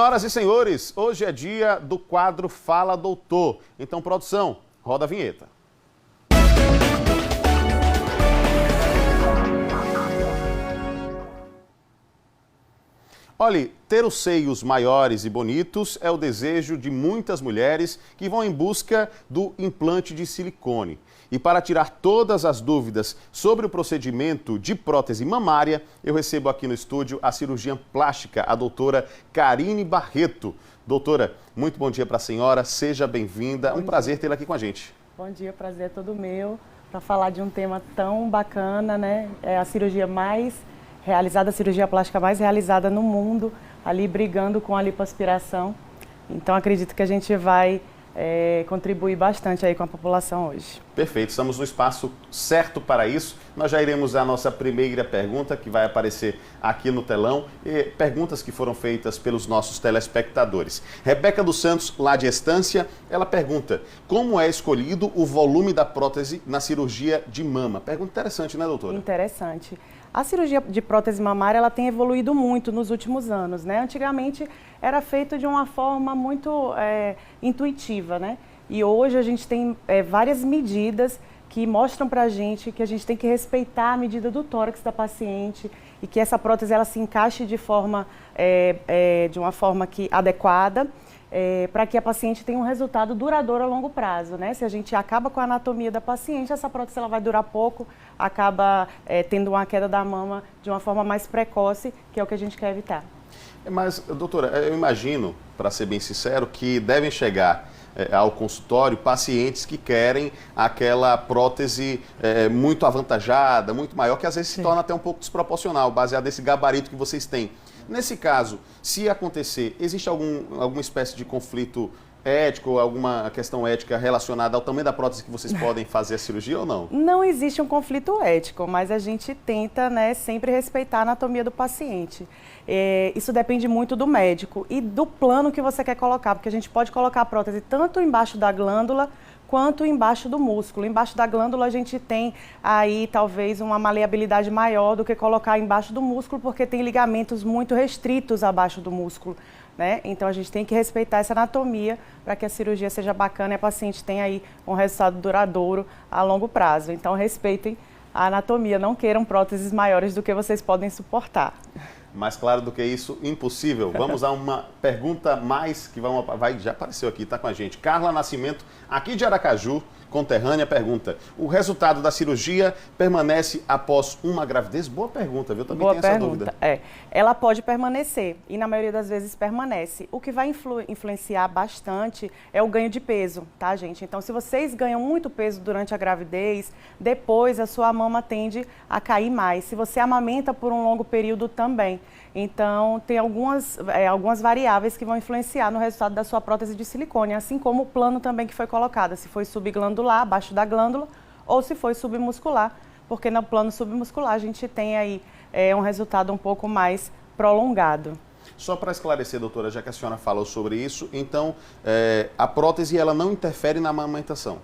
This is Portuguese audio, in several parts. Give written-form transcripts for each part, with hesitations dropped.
Senhoras e senhores, hoje é dia do quadro Fala Doutor. Então, produção, roda a vinheta. Olhe, ter os seios maiores e bonitos é o desejo de muitas mulheres que vão em busca do implante de silicone. E para tirar todas as dúvidas sobre o procedimento de prótese mamária, eu recebo aqui no estúdio a cirurgiã plástica, a doutora Karine Barreto. Doutora, muito bom dia para a senhora, seja bem-vinda, um prazer tê-la aqui com a gente. Bom dia, prazer é todo meu, para falar de um tema tão bacana, né? É a cirurgia mais realizada, a cirurgia plástica mais realizada no mundo, ali brigando com a lipoaspiração. Então acredito que a gente vai contribuir bastante aí com a população hoje. Perfeito, estamos no espaço certo para isso. Nós já iremos à nossa primeira pergunta, que vai aparecer aqui no telão, e perguntas que foram feitas pelos nossos telespectadores. Rebeca dos Santos, lá de Estância, ela pergunta: como é escolhido o volume da prótese na cirurgia de mama? Pergunta interessante, né, doutora? Interessante. A cirurgia de prótese mamária ela tem evoluído muito nos últimos anos, né? Antigamente era feito de uma forma muito intuitiva, né? E hoje a gente tem várias medidas que mostram pra gente que a gente tem que respeitar a medida do tórax da paciente e que essa prótese ela se encaixe de forma, de uma forma adequada. Para que a paciente tenha um resultado duradouro a longo prazo, né? Se a gente acaba com a anatomia da paciente, essa prótese ela vai durar pouco, acaba tendo uma queda da mama de uma forma mais precoce, que é o que a gente quer evitar. Mas, doutora, eu imagino, para ser bem sincero, que devem chegar ao consultório pacientes que querem aquela prótese muito avantajada, muito maior, que às vezes se torna até um pouco desproporcional, baseado nesse gabarito que vocês têm. Nesse caso, se acontecer, existe alguma espécie de conflito ético ou alguma questão ética relacionada ao tamanho da prótese que vocês podem fazer a cirurgia ou não? Não existe um conflito ético, mas a gente tenta, né, sempre respeitar a anatomia do paciente. Isso depende muito do médico e do plano que você quer colocar, porque a gente pode colocar a prótese tanto embaixo da glândula quanto embaixo do músculo. Embaixo da glândula a gente tem aí talvez uma maleabilidade maior do que colocar embaixo do músculo, porque tem ligamentos muito restritos abaixo do músculo, né? Então a gente tem que respeitar essa anatomia para que a cirurgia seja bacana e a paciente tenha aí um resultado duradouro a longo prazo. Então respeitem a anatomia, não queiram próteses maiores do que vocês podem suportar. Mais claro do que isso, impossível. Vamos a uma pergunta mais que já apareceu aqui, está com a gente. Carla Nascimento, aqui de Aracaju, conterrânea, pergunta: o resultado da cirurgia permanece após uma gravidez? Boa pergunta, viu? Também tenho essa dúvida. Ela pode permanecer e na maioria das vezes permanece. O que vai influenciar bastante é o ganho de peso, tá, gente? Então, se vocês ganham muito peso durante a gravidez, depois a sua mama tende a cair mais. Se você amamenta por um longo período também. Então, tem algumas variáveis que vão influenciar no resultado da sua prótese de silicone, assim como o plano também que foi colocado, se foi subglandular, abaixo da glândula, ou se foi submuscular, porque no plano submuscular a gente tem aí um resultado um pouco mais prolongado. Só para esclarecer, doutora, já que a senhora falou sobre isso, então a prótese ela não interfere na amamentação?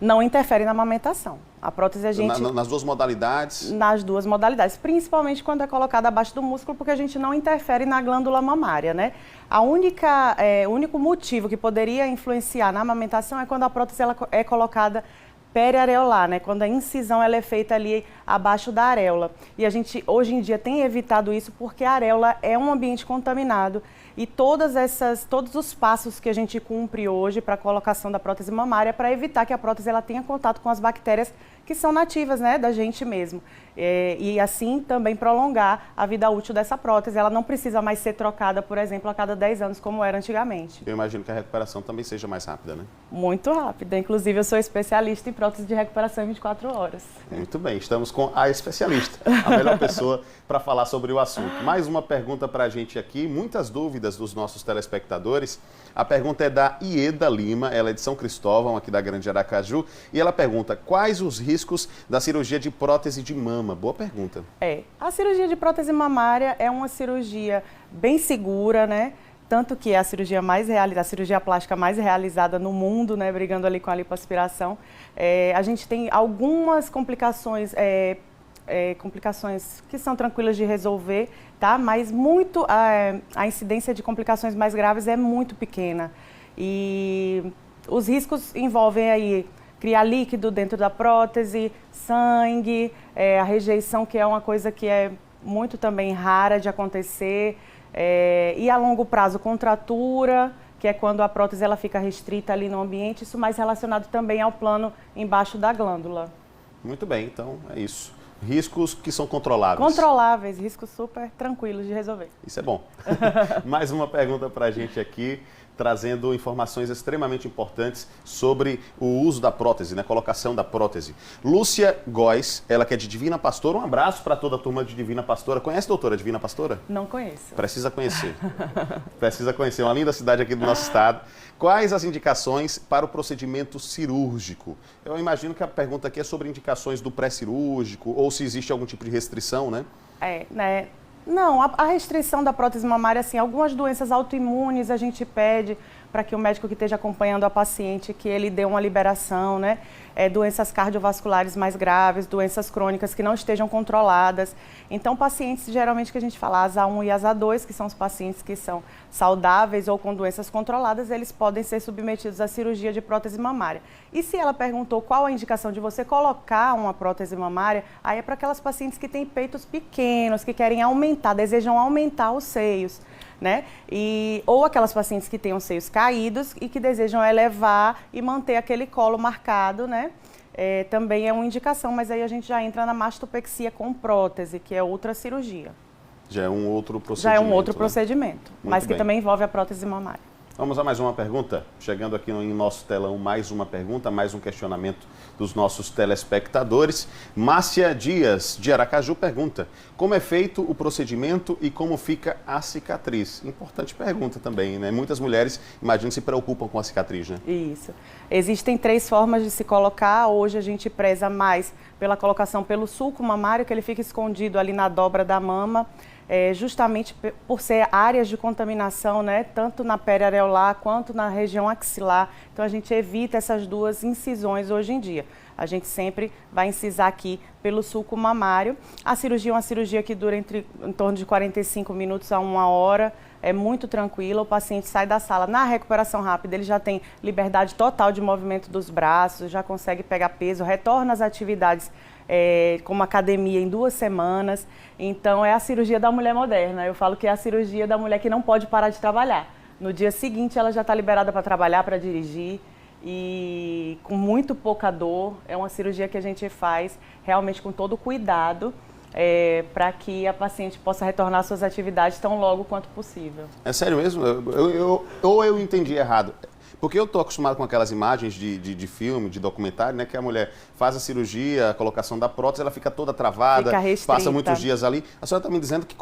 Não interfere na amamentação. A prótese a gente... Nas duas modalidades? Nas duas modalidades, principalmente quando é colocada abaixo do músculo, porque a gente não interfere na glândula mamária, né? O único motivo que poderia influenciar na amamentação é quando a prótese ela é colocada periareolar, né? Quando a incisão ela é feita ali abaixo da areola. E a gente hoje em dia tem evitado isso porque a areola é um ambiente contaminado e todos os passos que a gente cumpre hoje para a colocação da prótese mamária para evitar que a prótese ela tenha contato com as bactérias que são nativas, né, da gente mesmo. E assim também prolongar a vida útil dessa prótese. Ela não precisa mais ser trocada, por exemplo, a cada 10 anos, como era antigamente. Eu imagino que a recuperação também seja mais rápida, né? Muito rápida. Inclusive, eu sou especialista em prótese de recuperação em 24 horas. Muito bem, estamos com a especialista, a melhor pessoa para falar sobre o assunto. Mais uma pergunta para a gente aqui, muitas dúvidas dos nossos telespectadores. A pergunta é da Ieda Lima, ela é de São Cristóvão, aqui da Grande Aracaju, e ela pergunta: quais os riscos da cirurgia de prótese de mama? Boa pergunta. A cirurgia de prótese mamária é uma cirurgia bem segura, né? Tanto que é a cirurgia a cirurgia plástica mais realizada no mundo, né? Brigando ali com a lipoaspiração. A gente tem algumas complicações complicações que são tranquilas de resolver, tá? Mas a incidência de complicações mais graves é muito pequena. E os riscos envolvem aí criar líquido dentro da prótese, sangue, a rejeição, que é uma coisa que é muito também rara de acontecer, e a longo prazo contratura, que é quando a prótese ela fica restrita ali no ambiente, isso mais relacionado também ao plano embaixo da glândula. Muito bem, então é isso. Riscos que são controláveis. Controláveis, riscos super tranquilos de resolver. Isso é bom. Mais uma pergunta para a gente aqui, trazendo informações extremamente importantes sobre o uso da prótese, né? Colocação da prótese. Lúcia Góes, ela que é de Divina Pastora, um abraço para toda a turma de Divina Pastora. Conhece a doutora Divina Pastora? Não conheço. Precisa conhecer. Precisa conhecer, uma linda cidade aqui do nosso estado. Quais as indicações para o procedimento cirúrgico? Eu imagino que a pergunta aqui é sobre indicações do pré-cirúrgico ou se existe algum tipo de restrição, né? Né? Não, a restrição da prótese mamária, assim, algumas doenças autoimunes a gente pede para que o médico que esteja acompanhando a paciente, que ele dê uma liberação, né? Doenças cardiovasculares mais graves, doenças crônicas que não estejam controladas. Então, pacientes geralmente que a gente fala, ASA 1 e ASA 2, que são os pacientes que são saudáveis ou com doenças controladas, eles podem ser submetidos à cirurgia de prótese mamária. E se ela perguntou qual a indicação de você colocar uma prótese mamária, aí é para aquelas pacientes que têm peitos pequenos, que querem aumentar, desejam aumentar os seios, né? Ou aquelas pacientes que têm os seios caídos e que desejam elevar e manter aquele colo marcado, né? Também é uma indicação, mas aí a gente já entra na mastopexia com prótese, que é outra cirurgia. Já é um outro procedimento. Já é um outro procedimento, mas que bem. também envolve a prótese mamária. Vamos a mais uma pergunta? Chegando aqui em nosso telão, mais uma pergunta, mais um questionamento dos nossos telespectadores. Márcia Dias, de Aracaju, pergunta: como é feito o procedimento e como fica a cicatriz? Importante pergunta também, né? Muitas mulheres, imagino, se preocupam com a cicatriz, né? Isso. Existem 3 formas de se colocar. Hoje a gente preza mais pela colocação pelo sulco mamário, que ele fica escondido ali na dobra da mama. Justamente por ser áreas de contaminação, né, tanto na pele areolar quanto na região axilar. Então a gente evita essas 2 incisões hoje em dia. A gente sempre vai incisar aqui pelo sulco mamário. A cirurgia é uma cirurgia que dura em torno de 45 minutos a 1 hora. É muito tranquila, o paciente sai da sala na recuperação rápida, ele já tem liberdade total de movimento dos braços, já consegue pegar peso, retorna às atividades como academia em 2 semanas. Então é a cirurgia da mulher moderna. Eu falo que é a cirurgia da mulher que não pode parar de trabalhar. No dia seguinte ela já está liberada para trabalhar, para dirigir e com muito pouca dor. É uma cirurgia que a gente faz realmente com todo cuidado para que a paciente possa retornar às suas atividades tão logo quanto possível. É sério mesmo? Ou eu entendi errado? Porque eu estou acostumado com aquelas imagens de filme, de documentário, né? Que a mulher faz a cirurgia, a colocação da prótese, ela fica toda travada, passa muitos dias ali. A senhora está me dizendo que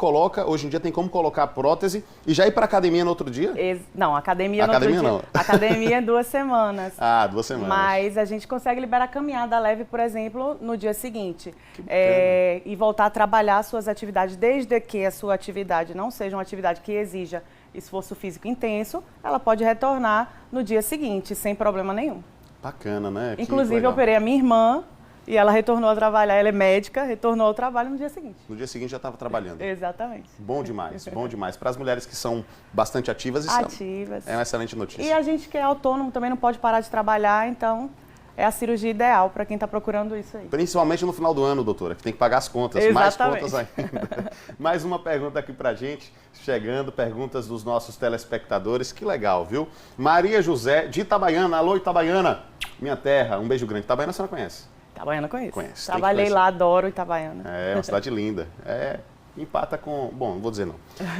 hoje em dia tem como colocar a prótese e já ir para a academia no outro dia? Não, academia no outro dia. Não. Academia é 2 semanas. 2 semanas. Mas a gente consegue liberar caminhada leve, por exemplo, no dia seguinte. E voltar a trabalhar as suas atividades, desde que a sua atividade não seja uma atividade que exija esforço físico intenso, ela pode retornar no dia seguinte, sem problema nenhum. Bacana, né? Inclusive, eu operei a minha irmã e ela retornou a trabalhar, ela é médica, retornou ao trabalho no dia seguinte. No dia seguinte já estava trabalhando. Exatamente. Bom demais, bom demais. Para as mulheres que são bastante ativas, isso é uma excelente notícia. E a gente que é autônomo também não pode parar de trabalhar, então é a cirurgia ideal para quem está procurando isso aí. Principalmente no final do ano, doutora, que tem que pagar as contas, Exatamente. Mais contas ainda. Mais uma pergunta aqui para a gente, chegando, perguntas dos nossos telespectadores, que legal, viu? Maria José, de Itabaiana, alô Itabaiana, minha terra, um beijo grande. Itabaiana você não conhece? Itabaiana conheço. Conhece. Trabalhei lá, adoro Itabaiana. É uma cidade linda. Empata com... Bom, não vou dizer não.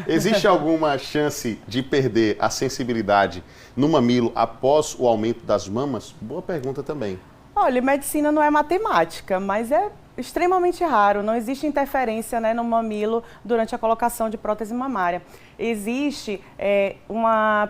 Existe alguma chance de perder a sensibilidade no mamilo após o aumento das mamas? Boa pergunta também. Olha, medicina não é matemática, mas é extremamente raro. Não existe interferência, né, no mamilo durante a colocação de prótese mamária. Existe uma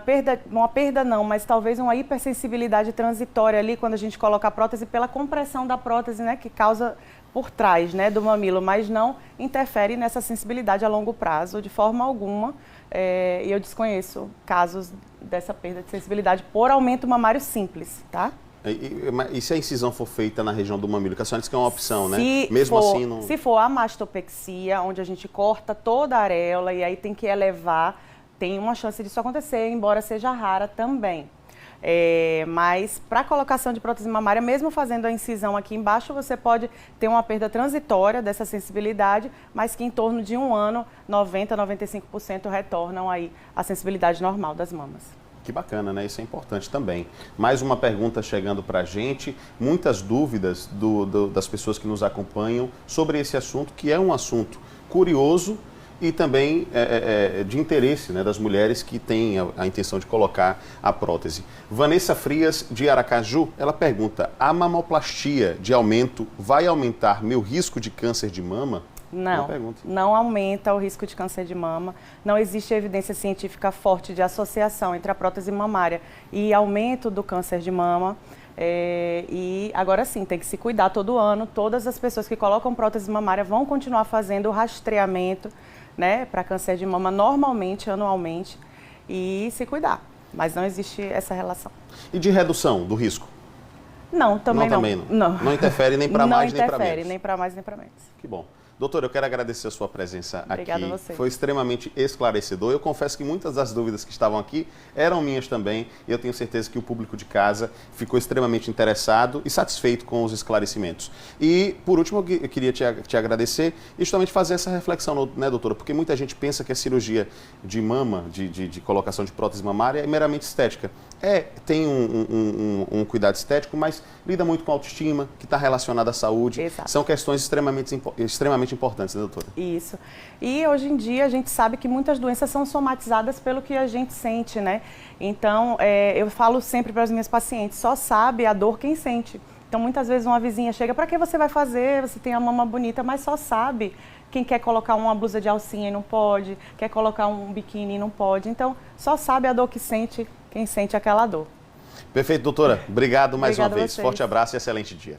perda não, mas talvez uma hipersensibilidade transitória ali quando a gente coloca a prótese pela compressão da prótese, né, que causa por trás, né, do mamilo, mas não interfere nessa sensibilidade a longo prazo de forma alguma. E eu desconheço casos dessa perda de sensibilidade por aumento mamário simples, tá? E se a incisão for feita na região do mamilo? Que a senhora disse que é uma opção, né? Mesmo assim, não... Se for a mastopexia, onde a gente corta toda a areola e aí tem que elevar, tem uma chance disso acontecer, embora seja rara também. Mas para colocação de prótese mamária, mesmo fazendo a incisão aqui embaixo, você pode ter uma perda transitória dessa sensibilidade, mas que em torno de um ano, 90% a 95% retornam aí à sensibilidade normal das mamas. Que bacana, né? Isso é importante também. Mais uma pergunta chegando para a gente, muitas dúvidas das pessoas que nos acompanham sobre esse assunto, que é um assunto curioso e também de interesse, né, das mulheres que têm a intenção de colocar a prótese. Vanessa Frias, de Aracaju, ela pergunta, a mamoplastia de aumento vai aumentar meu risco de câncer de mama? Não aumenta o risco de câncer de mama. Não existe evidência científica forte de associação entre a prótese mamária e aumento do câncer de mama. E agora sim, tem que se cuidar todo ano. Todas as pessoas que colocam prótese mamária vão continuar fazendo o rastreamento, né, para câncer de mama normalmente, anualmente, e se cuidar. Mas não existe essa relação. E de redução do risco? Não, também não. Não interfere nem para mais nem para menos? Não interfere, nem para mais nem para menos. Que bom. Doutora, eu quero agradecer a sua presença aqui. Obrigada a você. Foi extremamente esclarecedor. Eu confesso que muitas das dúvidas que estavam aqui eram minhas também. E eu tenho certeza que o público de casa ficou extremamente interessado e satisfeito com os esclarecimentos. E, por último, eu queria te agradecer e justamente fazer essa reflexão, né, doutora? Porque muita gente pensa que a cirurgia de mama, de colocação de prótese mamária, é meramente estética. Tem um cuidado estético, mas lida muito com a autoestima, que está relacionada à saúde. Exato. São questões extremamente importantes, né, doutora? Isso. E hoje em dia a gente sabe que muitas doenças são somatizadas pelo que a gente sente, né? Então, eu falo sempre para as minhas pacientes, só sabe a dor quem sente. Então, muitas vezes uma vizinha chega, para que você vai fazer? Você tem a mama bonita, mas só sabe quem quer colocar uma blusa de alcinha e não pode, quer colocar um biquíni e não pode. Então, só sabe a dor que sente quem sente aquela dor. Perfeito, doutora. Obrigado mais uma vez. Vocês. Forte abraço e excelente dia.